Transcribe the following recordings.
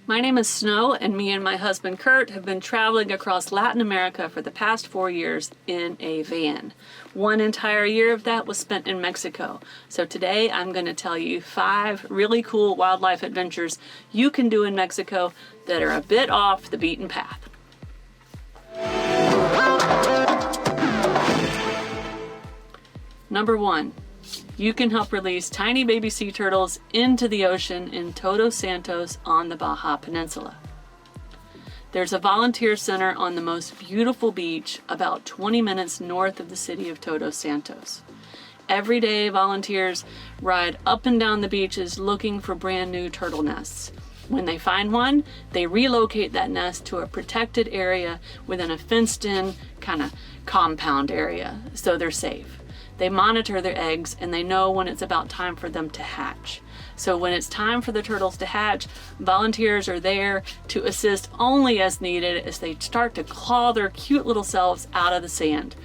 My name is Snow, and me and my husband Curt have been traveling across Latin America for the past 4 years in a van. One entire year of that was spent in Mexico. So today I'm going to tell you 5 really cool wildlife adventures you can do in Mexico that are a bit off the beaten path. Number 1. You can help release tiny baby sea turtles into the ocean in Todos Santos on the Baja Peninsula. There's a volunteer center on the most beautiful beach about 20 minutes north of the city of Todos Santos. Every day, volunteers ride up and down the beaches looking for brand new turtle nests. When they find one, they relocate that nest to a protected area within a fenced-in kind of compound area, so they're safe. They monitor their eggs and they know when it's about time for them to hatch. So when it's time for the turtles to hatch, volunteers are there to assist only as needed as they start to claw their cute little selves out of the sand.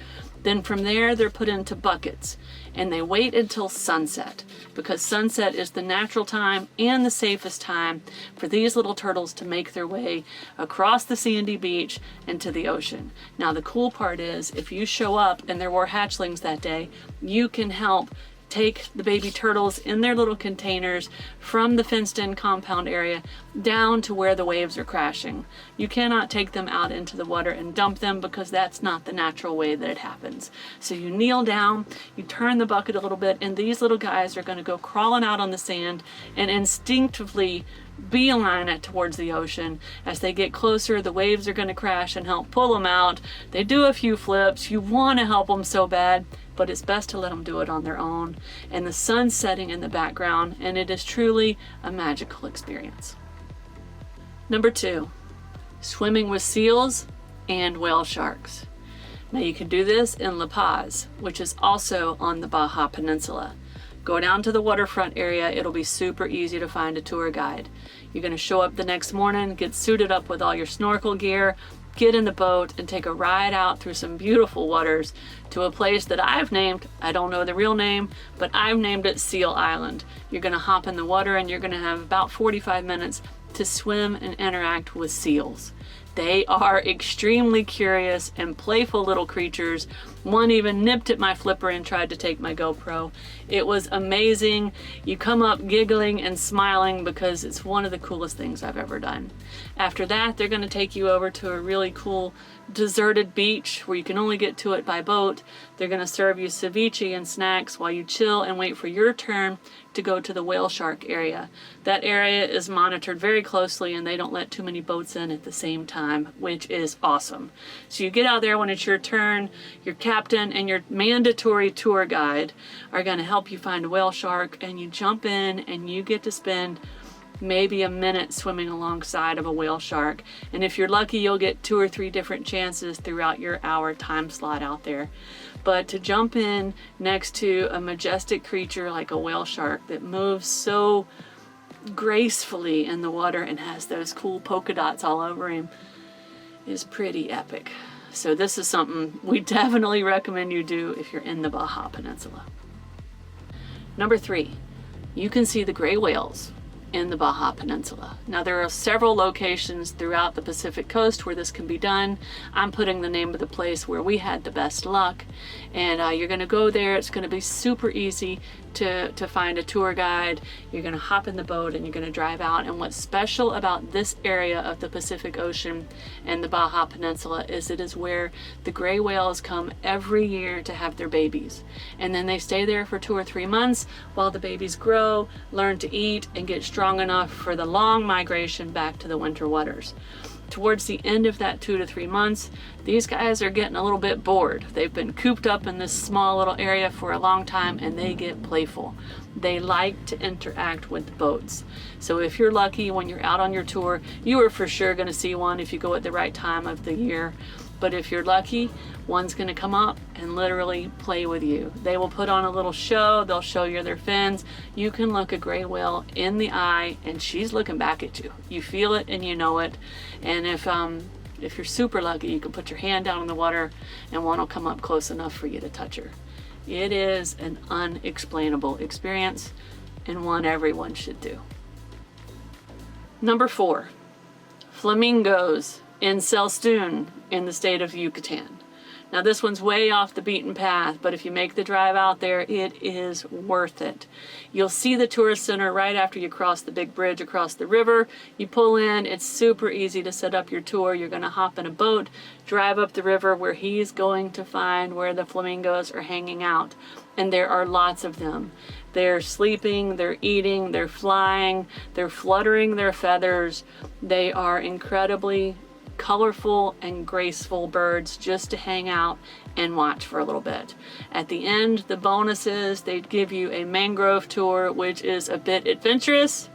Then from there, they're put into buckets and they wait until sunset, because sunset is the natural time and the safest time for these little turtles to make their way across the sandy beach into the ocean. Now the cool part is, if you show up and there were hatchlings that day, you can help take the baby turtles in their little containers from the fenced-in compound area down to where the waves are crashing. You cannot take them out into the water and dump them, because that's not the natural way that it happens. So you kneel down, you turn the bucket a little bit, and these little guys are going to go crawling out on the sand and instinctively beeline it towards the ocean. As they get closer, the waves are going to crash and help pull them out. They do a few flips. You want to help them so bad, but it's best to let them do it on their own. And the sun's setting in the background, and it is truly a magical experience. Number 2, swimming with seals and whale sharks. Now you can do this in La Paz, which is also on the Baja Peninsula. Go down to the waterfront area. It'll be super easy to find a tour guide. You're going to show up the next morning, get suited up with all your snorkel gear, get in the boat, and take a ride out through some beautiful waters to a place that I've named, I don't know the real name, but I've named it Seal Island. You're going to hop in the water and you're going to have about 45 minutes to swim and interact with seals. They are extremely curious and playful little creatures. One even nipped at my flipper and tried to take my GoPro. It was amazing. You come up giggling and smiling because it's one of the coolest things I've ever done. After that, they're going to take you over to a really cool deserted beach where you can only get to it by boat. They're going to serve you ceviche and snacks while you chill and wait for your turn to go to the whale shark area. That area is monitored very closely and they don't let too many boats in at the same time, which is awesome. So you get out there when it's your turn. Your captain and your mandatory tour guide are going to help you find a whale shark, and you jump in and you get to spend maybe a minute swimming alongside of a whale shark. And if you're lucky, you'll get 2 or 3 different chances throughout your hour time slot out there. But to jump in next to a majestic creature like a whale shark that moves so gracefully in the water and has those cool polka dots all over him is pretty epic. So this is something we definitely recommend you do if you're in the Baja Peninsula. Number 3, you can see the gray whales in the Baja Peninsula. Now there are several locations throughout the Pacific coast where this can be done. I'm putting the name of the place where we had the best luck, and you're going to go there. It's going to be super easy to find a tour guide. You're going to hop in the boat and you're going to drive out. And what's special about this area of the Pacific Ocean and the Baja Peninsula is it is where the gray whales come every year to have their babies, and then they stay there for 2 or 3 months while the babies grow, learn to eat, and get strong enough for the long migration back to the winter waters. Towards the end of that 2 to 3 months, these guys are getting a little bit bored. They've been cooped up in this small little area for a long time, and they get playful. They like to interact with boats. So if you're lucky, when you're out on your tour, you are for sure going to see one if you go at the right time of the year. But if you're lucky, one's going to come up and literally play with you. They will put on a little show. They'll show you their fins. You can look a gray whale in the eye and she's looking back at you. You feel it and you know it. And if you're super lucky, you can put your hand down in the water and one will come up close enough for you to touch her. It is an unexplainable experience and one everyone should do. Number 4, Flamingos in Celestún in the state of Yucatan. Now this one's way off the beaten path, but if you make the drive out there, it is worth it. You'll see the tourist center right after you cross the big bridge across the river. You pull in, it's super easy to set up your tour. You're gonna hop in a boat, drive up the river where he's going to find where the flamingos are hanging out. And there are lots of them. They're sleeping, they're eating, they're flying, they're fluttering their feathers. They are incredibly colorful and graceful birds just to hang out and watch for a little bit. At the end, the bonus is they give you a mangrove tour, which is a bit adventurous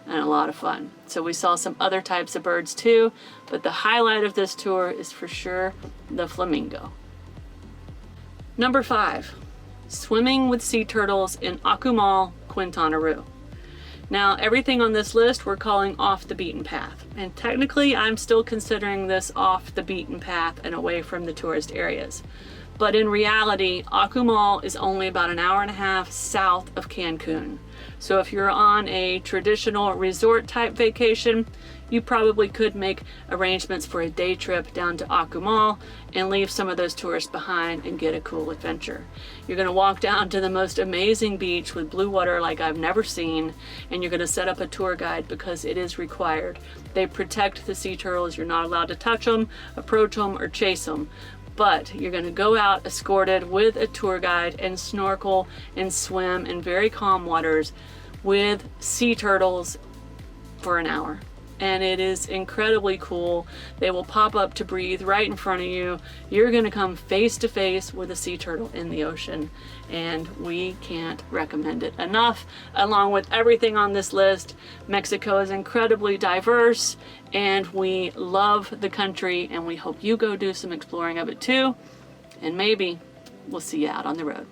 and a lot of fun. So we saw some other types of birds too, but the highlight of this tour is for sure the flamingo. Number 5, swimming with sea turtles in Akumal, Quintana Roo. Now, everything on this list we're calling off the beaten path. And technically, I'm still considering this off the beaten path and away from the tourist areas. But in reality, Akumal is only about an hour and a half south of Cancun. So if you're on a traditional resort type vacation, you probably could make arrangements for a day trip down to Akumal and leave some of those tourists behind and get a cool adventure. You're going to walk down to the most amazing beach with blue water like I've never seen, and you're going to set up a tour guide because it is required. They protect the sea turtles. You're not allowed to touch them, approach them, or chase them. But you're going to go out escorted with a tour guide and snorkel and swim in very calm waters with sea turtles for an hour. And it is incredibly cool. They will pop up to breathe right in front of you. You're going to come face to face with a sea turtle in the ocean, and we can't recommend it enough. Along with everything on this list, Mexico is incredibly diverse, and we love the country, and we hope you go do some exploring of it too, and maybe we'll see you out on the road.